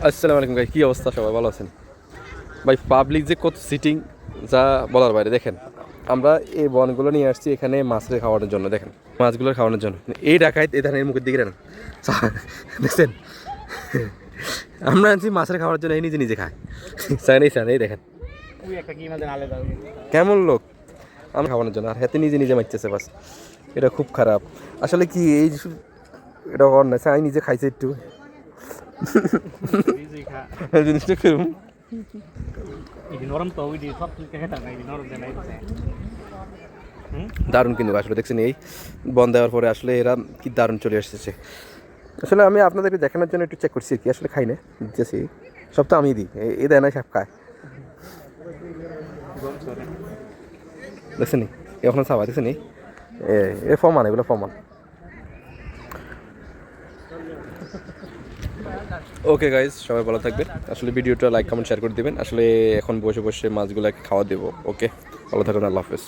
আসসালামু আলাইকুম ভাই, কী অবস্থা? সবাই ভালো আছেন ভাই? পাবলিক যে কত সিটিং, যা বলার বাইরে। দেখেন, আমরা এই বনগুলো নিয়ে আসছি এখানে মাছের খাওয়ানোর জন্য। দেখেন, মাছগুলোর খাওয়ানোর জন্য। এই ডাকায় এই ধানের মুখের দিকে না দেখছেন, আমরা আনছি মাছের খাওয়ার জন্য, এই নিজে নিজে খায়। চান এই দেখেন কেমন লোক, আমরা খাওয়ানোর জন্য, আর হাতে নিজে নিজে মারতেছে বাস। এটা খুব খারাপ আসলে। কি এই এটা অন্যায়। চাই নিজে খাইছে একটু জিনিসটা কিরম দারুণ, কিন্তু আসলে দেখছেন এই বন দেওয়ার পরে আসলে এরা কি দারুণ চলে এসেছে। আসলে আমি আপনাদেরকে দেখানোর জন্য একটু চেক করছি কি, আসলে খাই না দিতেছি। সব তো আমি দিই, এই দেয় না, সব খায়। দেখছেন এখন সাবা, দেখছেন এ ফমান, এগুলো ফমান। ওকে গাইজ, সবাই ভালো থাকবেন। আসলে ভিডিওটা লাইক কমেন্ট শেয়ার করে দেবেন। আসলে এখন বসে বসে মাছগুলোকে খাওয়া দেবো। ওকে, ভালো থাকুন, আল্লাহ হাফেজ।